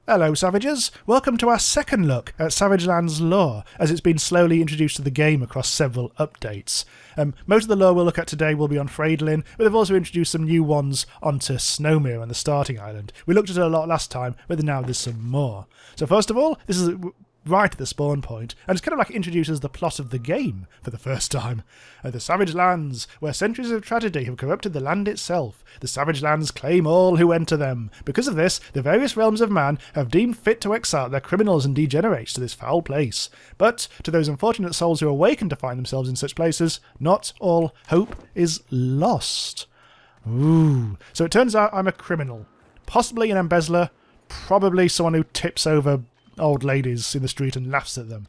Hello Savages, welcome to our second look at Savage Lands lore, as it's been slowly introduced to the game across several updates. Most of the lore we'll look at today will be on Frayed Lynn, but they've also introduced some new ones onto Snowmere and the starting island. We looked at it a lot last time, but now there's some more. So first of all, this is right at the spawn point, and it's kind of like it introduces the plot of the game for the first time. The Savage Lands, where centuries of tragedy have corrupted the land itself. The Savage Lands claim all who enter them. Because of this, the various realms of man have deemed fit to exile their criminals and degenerates to this foul place. But, to those unfortunate souls who awaken to find themselves in such places, not all hope is lost. Ooh. So it turns out I'm a criminal. Possibly an embezzler, probably someone who tips over old ladies in the street and laughs at them.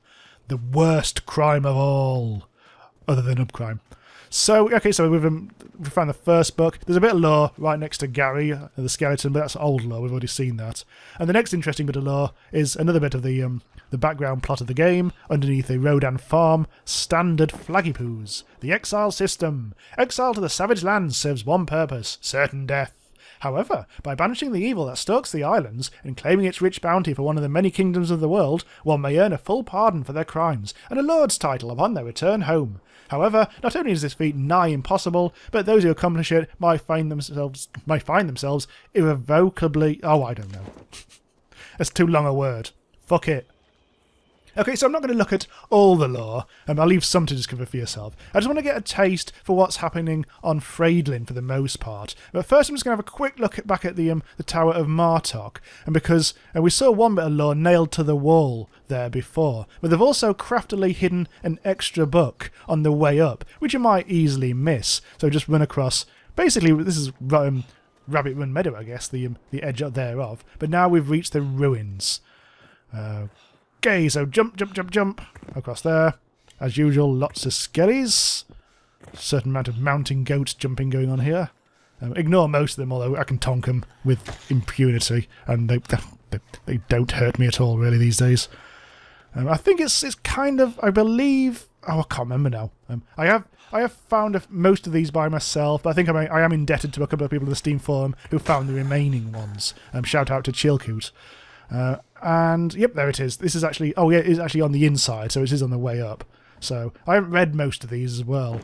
The worst crime of all, other than upcrime. So, okay, so we've found the first book. There's a bit of lore right next to Gary, the skeleton, but that's old lore, we've already seen that. And the next interesting bit of lore is another bit of the background plot of the game, underneath a Rodan farm, standard flaggypoos. The exile system. Exile to the Savage Lands serves one purpose, certain death. However, by banishing the evil that stalks the islands and claiming its rich bounty for one of the many kingdoms of the world, one may earn a full pardon for their crimes and a lord's title upon their return home. However, not only is this feat nigh impossible, but those who accomplish it might find themselves irrevocably... Oh, I don't know. That's too long a word. Fuck it. Okay, so I'm not going to look at all the lore, I'll leave some to discover for yourself. I just want to get a taste for what's happening on Frayed Lynn for the most part. But first I'm just going to have a quick look back at the Tower of Martok, and because we saw one bit of lore nailed to the wall there before, but they've also craftily hidden an extra book on the way up, which you might easily miss. So just run across, basically this is Rabbit Run Meadow, I guess, the edge thereof, but now we've reached the ruins. Okay, so jump across there. As usual, lots of skellies. Certain amount of mountain goats jumping going on here. Ignore most of them, although I can tonk them with impunity, and they don't hurt me at all really these days. I think it's kind of, I believe. Oh, I can't remember now. I have found most of these by myself, but I think I am indebted to a couple of people in the Steam forum who found the remaining ones. Shout out to Chilcoot. And yep, there it is. This is actually, oh yeah, it is actually on the inside, so it is on the way up. So I haven't read most of these as well.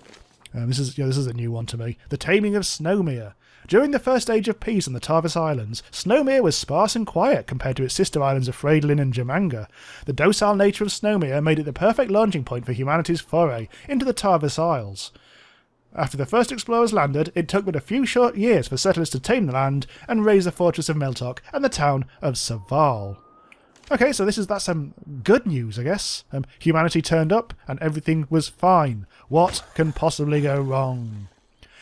This is a new one to me. The Taming of Snowmere. During the first age of peace on the Tarvhas Islands, Snowmere was sparse and quiet compared to its sister islands of Freydalyn and Jormungahr. The docile nature of Snowmere made it the perfect launching point for humanity's foray into the Tarvhas Isles. After the first explorers landed, it took but a few short years for settlers to tame the land and raise the fortress of Meltok and the town of Saval. Okay, so that's some good news, I guess. Humanity turned up and everything was fine. What can possibly go wrong?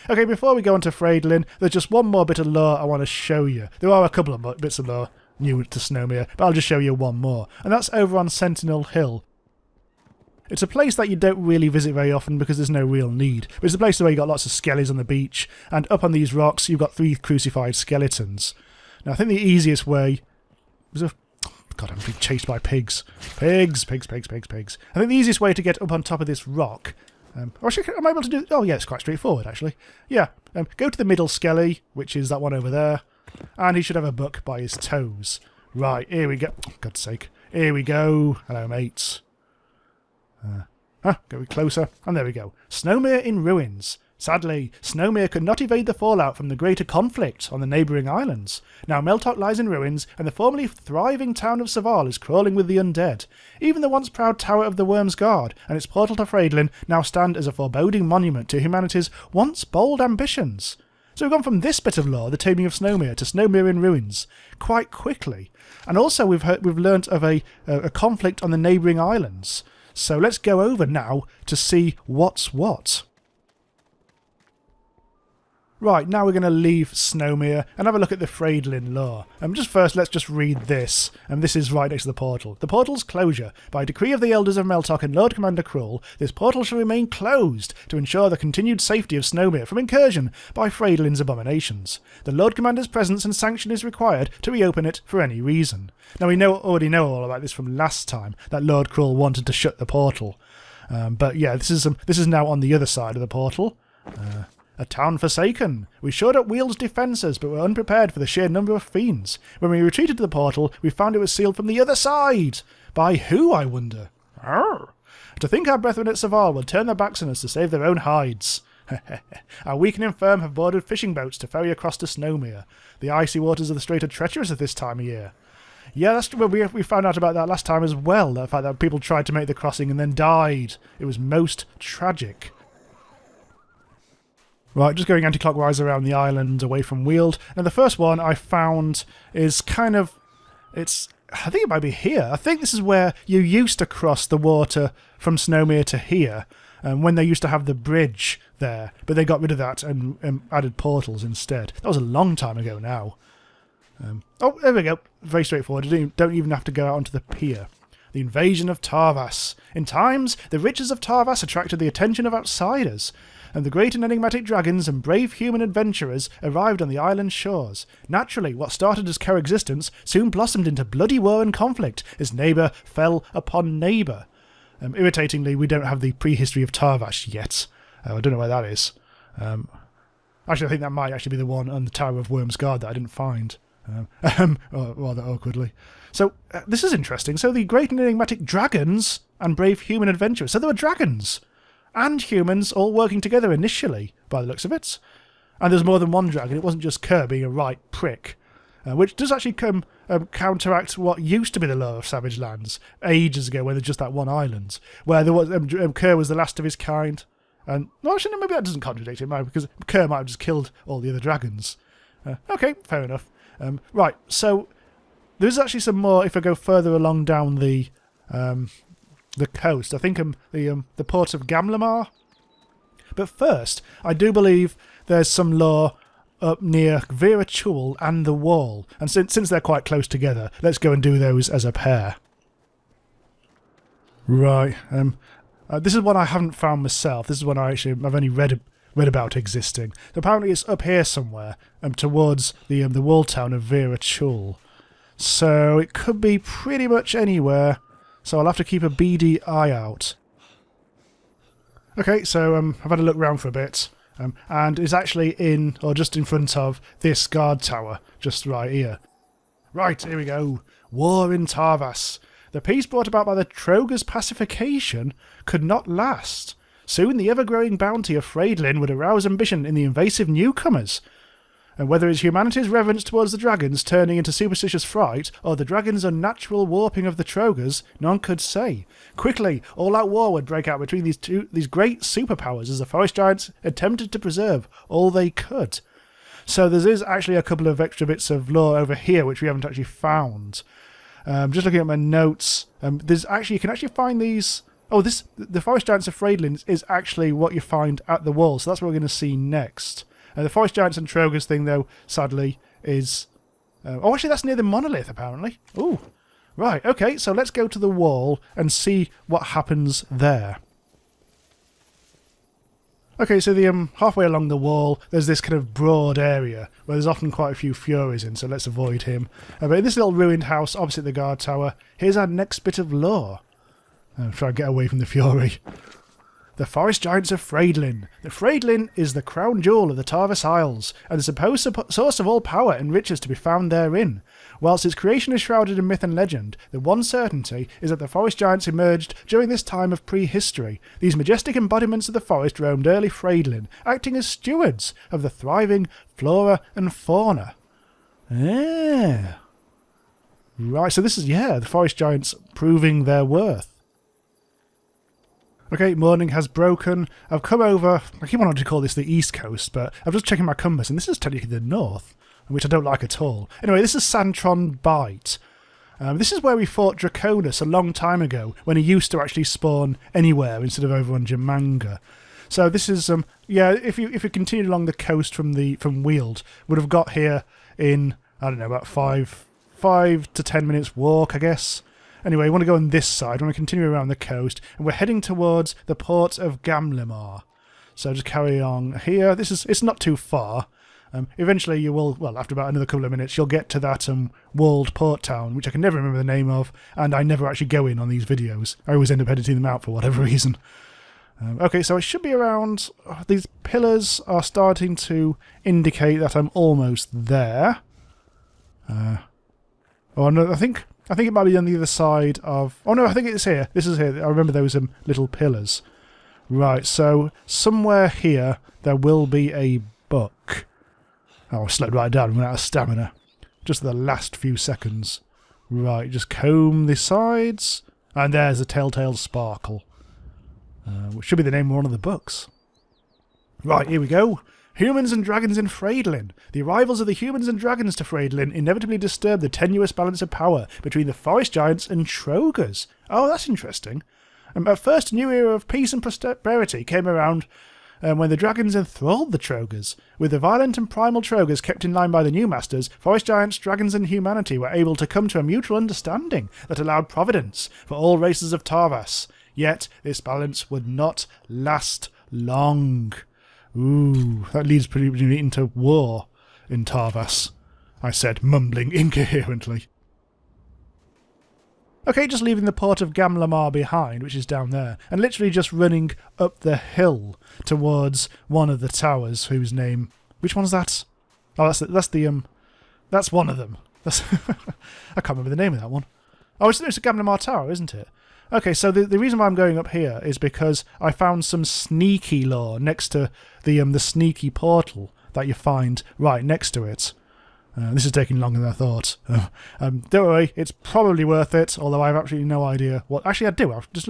Okay, before we go on to Frayed Lynn, there's just one more bit of lore I want to show you. There are a couple of bits of lore new to Snowmere, but I'll just show you one more. And that's over on Sentinel Hill. It's a place that you don't really visit very often because there's no real need. But it's a place where you've got lots of skellies on the beach, and up on these rocks you've got 3 crucified skeletons. Now I think the easiest way... God, I'm being chased by pigs. Pigs. I think the easiest way to get up on top of this rock... actually, am I able to do... Oh yeah, it's quite straightforward actually. Yeah, go to the middle skelly, which is that one over there, and he should have a book by his toes. Right, here we go. Oh, God's sake. Here we go. Hello, mates. Go closer, and there we go. Snowmere in ruins. Sadly, Snowmere could not evade the fallout from the greater conflict on the neighbouring islands. Now Meltok lies in ruins, and the formerly thriving town of Saval is crawling with the undead. Even the once proud Tower of the Worm's Guard and its portal to Frayed Lynn now stand as a foreboding monument to humanity's once bold ambitions. So we've gone from this bit of lore, the Taming of Snowmere, to Snowmere in ruins, quite quickly. And also we've learnt of a conflict on the neighbouring islands. So let's go over now to see what's what. Right, now we're going to leave Snowmere and have a look at the Frayed Lynn lore. Just first, let's just read this. This is right next to the portal. The portal's closure. By decree of the Elders of Meltok and Lord Commander Krull, this portal shall remain closed to ensure the continued safety of Snowmere from incursion by Frayed Lynn's abominations. The Lord Commander's presence and sanction is required to reopen it for any reason. Now we already know all about this from last time, that Lord Krull wanted to shut the portal. But yeah, this is now on the other side of the portal. A town forsaken. We shored up Weald's defences, but were unprepared for the sheer number of fiends. When we retreated to the portal, we found it was sealed from the other side. By who, I wonder? Arr. To think our brethren at Saval would turn their backs on us to save their own hides. Our weak and infirm have boarded fishing boats to ferry across to Snowmere. The icy waters of the strait are treacherous at this time of year. Yeah, that's we found out about that last time as well, the fact that people tried to make the crossing and then died. It was most tragic. Right, just going anti-clockwise around the island away from Weald. Now the first one I found is kind of... I think it might be here. I think this is where you used to cross the water from Snowmere to here, when they used to have the bridge there, but they got rid of that and added portals instead. That was a long time ago now. Oh, there we go. Very straightforward. You don't even have to go out onto the pier. The invasion of Tarvhas. In times, the riches of Tarvhas attracted the attention of outsiders, and the great and enigmatic dragons and brave human adventurers arrived on the island's shores. Naturally, what started as coexistence soon blossomed into bloody war and conflict as neighbour fell upon neighbour. Irritatingly, we don't have the prehistory of Tarvhas yet. I don't know where that is. Actually, I think that might actually be the one on the Tower of Worm's Guard that I didn't find. Rather awkwardly. So, this is interesting. So the great and enigmatic dragons and brave human adventurers. So there were dragons and humans all working together initially, by the looks of it. And there's more than one dragon. It wasn't just Kerr being a right prick. Which does actually counteract what used to be the law of Savage Lands ages ago, when there's just that one island, where there was Kerr was the last of his kind. And well, actually, no, maybe that doesn't contradict him, because Kerr might have just killed all the other dragons. Okay, fair enough. Right, so there's actually some more if I go further along down the coast. I think the port of Gamlamar. But first, I do believe there's some lore up near Verachul and the Wall, and since they're quite close together, let's go and do those as a pair. Right, this is one I haven't found myself. This is one I've only read about existing. So apparently it's up here somewhere, towards the wall town of Verachul. So it could be pretty much anywhere. So I'll have to keep a beady eye out. Okay, so I've had a look around for a bit. And it's actually in, or just in front of, this guard tower, just right here. Right, here we go. War in Tarvhas. The peace brought about by the Trogas pacification could not last. Soon the ever-growing bounty of Frayed Lynn would arouse ambition in the invasive newcomers. And whether it's humanity's reverence towards the dragons turning into superstitious fright, or the dragons' unnatural warping of the Trogas, none could say. Quickly, all-out war would break out between these great superpowers as the forest giants attempted to preserve all they could. So there is actually a couple of extra bits of lore over here which we haven't actually found. Just looking at my notes, there's actually you can actually find these. Oh, the forest giants of Frayed Lynn is actually what you find at the wall. So that's what we're going to see next. The forest giants and Trogas thing, though, sadly, is... oh, actually, that's near the monolith, apparently. Ooh. Right, okay, so let's go to the wall and see what happens there. Okay, so the halfway along the wall, there's this kind of broad area where there's often quite a few Furies in, so let's avoid him. But in this little ruined house opposite the guard tower, here's our next bit of lore. Try and get away from the Fury. The forest giants of Frayed Lynn. The Frayed Lynn is the crown jewel of the Tarvhas Isles, and the supposed source of all power and riches to be found therein. Whilst its creation is shrouded in myth and legend, the one certainty is that the forest giants emerged during this time of prehistory. These majestic embodiments of the forest roamed early Frayed Lynn, acting as stewards of the thriving flora and fauna. Ah. Right, so this is, the forest giants proving their worth. Okay, morning has broken. I've come over, I keep wanting to call this the east coast, but I'm just checking my compass, and this is technically the north, which I don't like at all. Anyway, this is Santron Bight. This is where we fought Draconis a long time ago, when he used to actually spawn anywhere instead of over on Jormungahr. So this is, if you continued along the coast from Weald, would have got here in, I don't know, about 5 to 10 minutes walk, I guess. Anyway, we want to go on this side. We want to continue around the coast, and we're heading towards the port of Gamlamar. So just carry on here. It's not too far. Eventually you will, well, after about another couple of minutes, you'll get to that walled port town, which I can never remember the name of, and I never actually go in on these videos. I always end up editing them out for whatever reason. Okay, so I should be around... these pillars are starting to indicate that I'm almost there. Oh no, I think it might be on the other side of... oh no, I think it's here. This is here. I remember those little pillars. Right, so somewhere here there will be a book. Oh, I slowed right down and went out of stamina. Just the last few seconds. Right, just comb the sides. And there's a telltale sparkle. Which should be the name of one of the books. Right, here we go. Humans and dragons in Frayed Lynn. The arrivals of the humans and dragons to Frayed Lynn inevitably disturb the tenuous balance of power between the forest giants and Trogas. Oh, that's interesting. At first, a new era of peace and prosperity came around when the dragons enthralled the Trogas. With the violent and primal Trogas kept in line by the new masters, forest giants, dragons and humanity were able to come to a mutual understanding that allowed providence for all races of Tarvhas. Yet, this balance would not last long. Ooh, that leads pretty much into war in Tarvhas, I said, mumbling incoherently. Okay, just leaving the port of Gamlamar behind, which is down there, and literally just running up the hill towards one of the towers, whose name... which one's that? Oh, that's one of them. That's I can't remember the name of that one. Oh, it's a Gamlamar Tower, isn't it? Okay, so the reason why I'm going up here is because I found some sneaky lore next to the sneaky portal that you find right next to it. This is taking longer than I thought. Don't worry, it's probably worth it, although I have absolutely no idea what... actually, I do. I'll just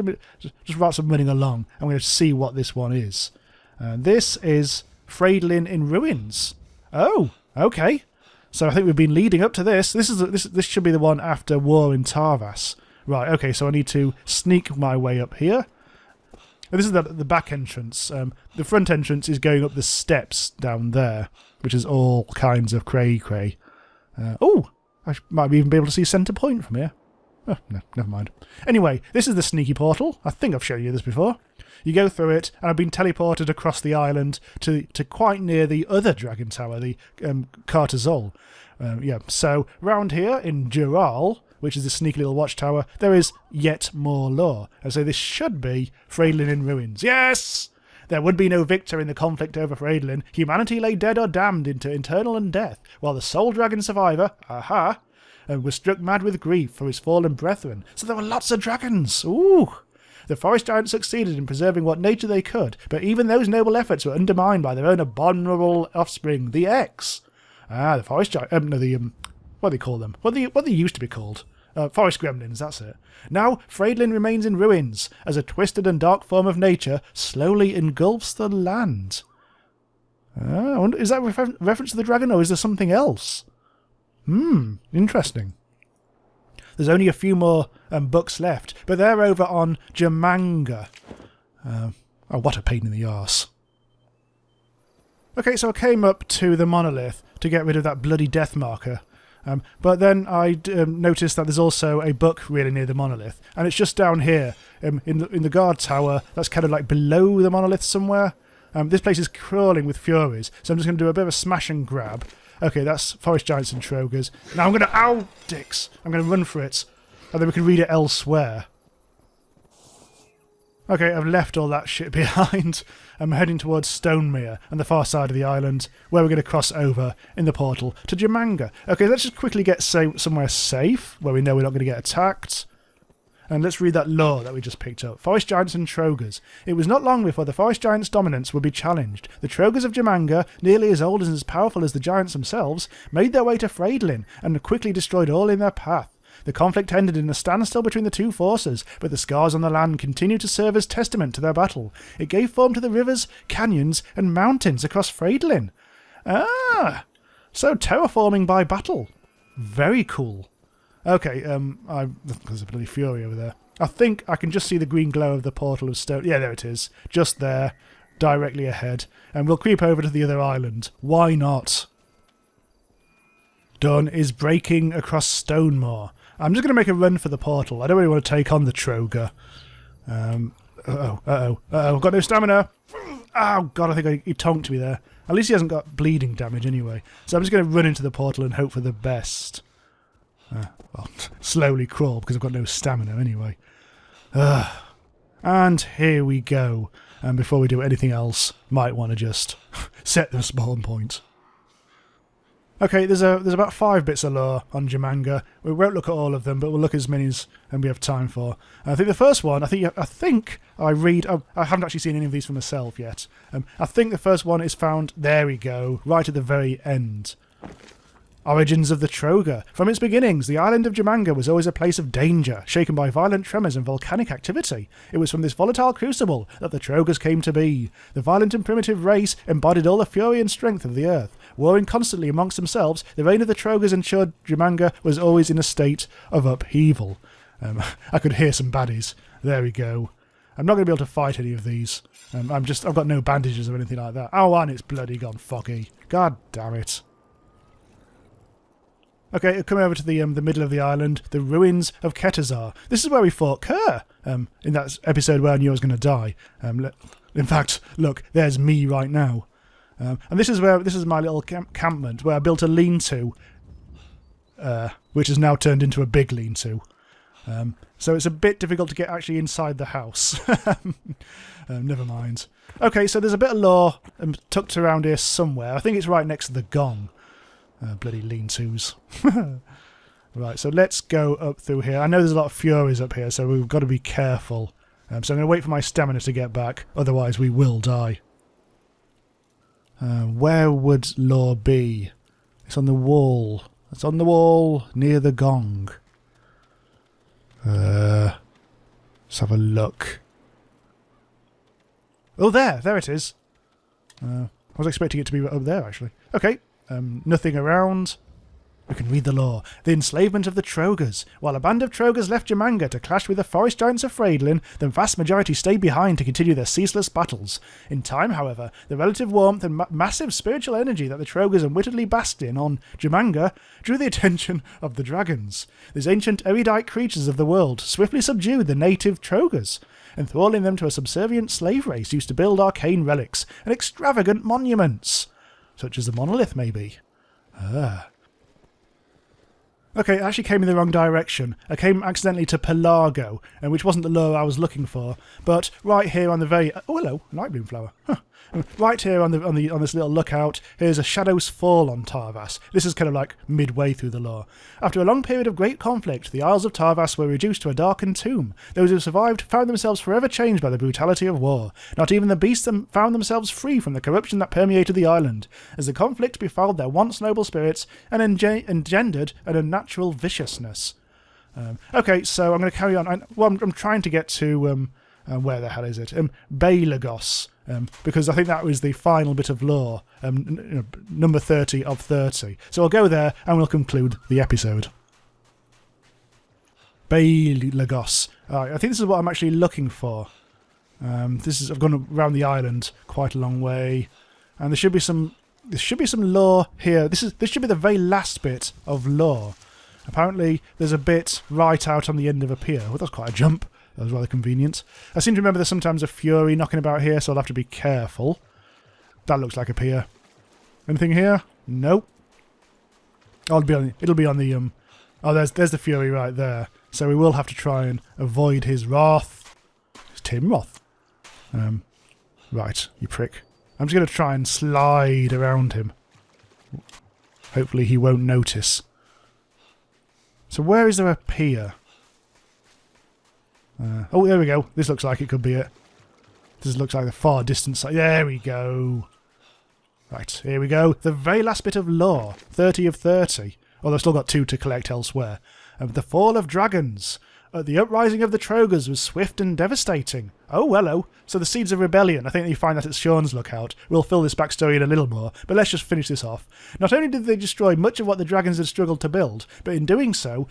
write some running along. I'm going to see what this one is. This is Frayed Lynn in Ruins. Oh, okay. So I think we've been leading up to this. This should be the one after War in Tarvhas. Right, okay, so I need to sneak my way up here. This is the back entrance. The front entrance is going up the steps down there, which is all kinds of cray-cray. Oh, I might even be able to see Centre Point from here. Oh, no, never mind. Anyway, this is the sneaky portal. I think I've shown you this before. You go through it, and I've been teleported across the island to quite near the other dragon tower, the Cartazol. Yeah, so round here in Dural, which is the sneaky little watchtower, there is yet more lore. And so this should be Frayed Lynn in Ruins. Yes! There would be no victor in the conflict over Frayed Lynn. Humanity lay dead or damned into eternal undeath, while the sole dragon survivor, was struck mad with grief for his fallen brethren. So there were lots of dragons. Ooh! The forest giants succeeded in preserving what nature they could, but even those noble efforts were undermined by their own abominable offspring, the X. The forest giant... what do they call them? What they used to be called? Forest gremlins, that's it. Now, Frayed Lynn remains in ruins, as a twisted and dark form of nature slowly engulfs the land. Is that reference to the dragon, or is there something else? Interesting. There's only a few more books left, but they're over on Jormungahr. Oh, what a pain in the arse. Okay, so I came up to the monolith to get rid of that bloody death marker. But then I noticed that there's also a book really near the monolith, and it's just down here in the guard tower. That's kind of like below the monolith somewhere. This place is crawling with furies, so I'm just going to do a bit of a smash and grab. Okay, that's Forest Giants and Trogas. Now I'm going to... ow, dicks! I'm going to run for it, and then we can read it elsewhere. Okay, I've left all that shit behind. I'm heading towards Snowmere and the far side of the island, where we're going to cross over in the portal to Jormungahr. Okay, let's just quickly get somewhere safe, where we know we're not going to get attacked. And let's read that lore that we just picked up. Forest Giants and Trogas. It was not long before the Forest Giants' dominance would be challenged. The Trogas of Jormungahr, nearly as old and as powerful as the Giants themselves, made their way to Frayed Lynn and quickly destroyed all in their path. The conflict ended in a standstill between the two forces, but the scars on the land continued to serve as testament to their battle. It gave form to the rivers, canyons, and mountains across Frayed Lynn. So terraforming by battle. Very cool. Okay, there's a bloody fury over there. I think I can just see the green glow of the portal of stone. Yeah, there it is. Just there, directly ahead. And we'll creep over to the other island. Why not? Dawn is breaking across Snowmere. I'm just going to make a run for the portal. I don't really want to take on the Troga. I've got no stamina. Oh, God, I think he tonked me there. At least he hasn't got bleeding damage anyway. So I'm just going to run into the portal and hope for the best. Well, slowly crawl because I've got no stamina anyway. And here we go. And before we do anything else, might want to just set the spawn point. Okay, there's about 5 bits of lore on Jormungahr. We won't look at all of them, but we'll look at as many as we have time for. I think the first one, I haven't actually seen any of these for myself yet. I think the first one is found, there we go, right at the very end. Origins of the Trogas. From its beginnings, the island of Jormungahr was always a place of danger, shaken by violent tremors and volcanic activity. It was from this volatile crucible that the Trogas came to be. The violent and primitive race embodied all the fury and strength of the earth. Warring constantly amongst themselves, the reign of the Trogas ensured Jormungahr was always in a state of upheaval. I could hear some baddies. There we go. I'm not going to be able to fight any of these. I've got no bandages or anything like that. Oh, and it's bloody gone foggy. God damn it. Okay, coming over to the middle of the island, the ruins of Ketazar. This is where we fought Kerr, in that episode where I knew I was going to die. In fact, look, there's me right now. And this is my little campment where I built a lean-to, which has now turned into a big lean-to. So it's a bit difficult to get actually inside the house. Never mind. Okay, so there's a bit of lore tucked around here somewhere. I think it's right next to the gong. Bloody lean-tos. Right, so let's go up through here. I know there's a lot of furies up here, so we've got to be careful. So I'm going to wait for my stamina to get back, otherwise we will die. Where would lore be? It's on the wall. It's on the wall near the gong. Let's have a look. Oh, there it is. I was expecting it to be up there, actually. Okay. Nothing around. We can read the lore. The enslavement of the Trogas. While a band of Trogas left Jormungahr to clash with the forest giants of Frayed Lynn, the vast majority stayed behind to continue their ceaseless battles. In time, however, the relative warmth and massive spiritual energy that the Trogas unwittingly basked in on Jormungahr drew the attention of the dragons. These ancient erudite creatures of the world swiftly subdued the native Trogas, enthralling them to a subservient slave race used to build arcane relics and extravagant monuments. Such as the monolith, maybe. Okay, I actually came in the wrong direction. I came accidentally to Pelargo, which wasn't the lure I was looking for. But right here on the very... Oh, hello, Nightbloom flower. Huh. Right here on this little lookout, here's a Shadow's Fall on Tarvhas. This is kind of like midway through the lore. After a long period of great conflict, the Isles of Tarvhas were reduced to a darkened tomb. Those who survived found themselves forever changed by the brutality of war. Not even the beasts found themselves free from the corruption that permeated the island, as the conflict befouled their once noble spirits and engendered an unnatural viciousness. Okay, so I'm going to carry on. I'm trying to get to... where the hell is it? Baelagos. Because I think that was the final bit of lore, number 30 of 30. So I'll go there and we'll conclude the episode. Baelagos. I think this is what I'm actually looking for. I've gone around the island quite a long way, and there should be some lore here. This should be the very last bit of lore. Apparently, there's a bit right out on the end of a pier. Well, that's quite a jump. That was rather convenient. I seem to remember there's sometimes a fury knocking about here, so I'll have to be careful. That looks like a pier. Anything here? Nope. Oh, it'll be on the Oh, there's the fury right there. So we will have to try and avoid his wrath. It's Tim Roth. Right, you prick. I'm just going to try and slide around him. Hopefully he won't notice. So where is there a pier? Oh, there we go. This looks like it could be it. This looks like the far distant side. There we go. Right, here we go. The very last bit of lore. 30 of 30. Although I've still got 2 to collect elsewhere. The fall of dragons. The uprising of the Trogas was swift and devastating. Oh, hello. So the seeds of rebellion. I think you find that at Sean's lookout. We'll fill this backstory in a little more, but let's just finish this off. Not only did they destroy much of what the dragons had struggled to build, but in doing so,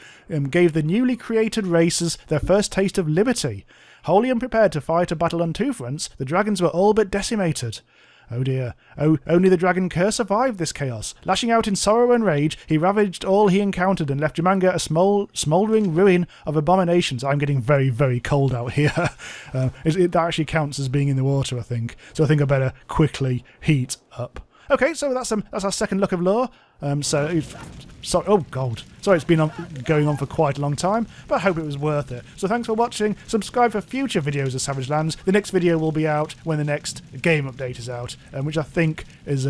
gave the newly created races their first taste of liberty. Wholly unprepared to fight a battle on 2 fronts, the dragons were all but decimated. Oh dear. Oh, only the dragon Kerr survived this chaos. Lashing out in sorrow and rage, he ravaged all he encountered and left Jormungahr a smouldering ruin of abominations. I'm getting very, very cold out here. That actually counts as being in the water, I think. So I think I better quickly heat up. Okay, so that's our second look of lore. Sorry, oh god. Sorry, it's been going on for quite a long time, but I hope it was worth it. So thanks for watching. Subscribe for future videos of Savage Lands. The next video will be out when the next game update is out, which I think is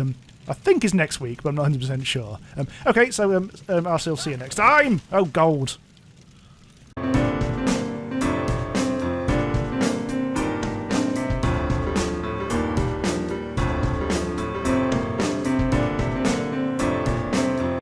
next week, but I'm not 100% sure. Okay, so I'll see you next time. Oh, gold.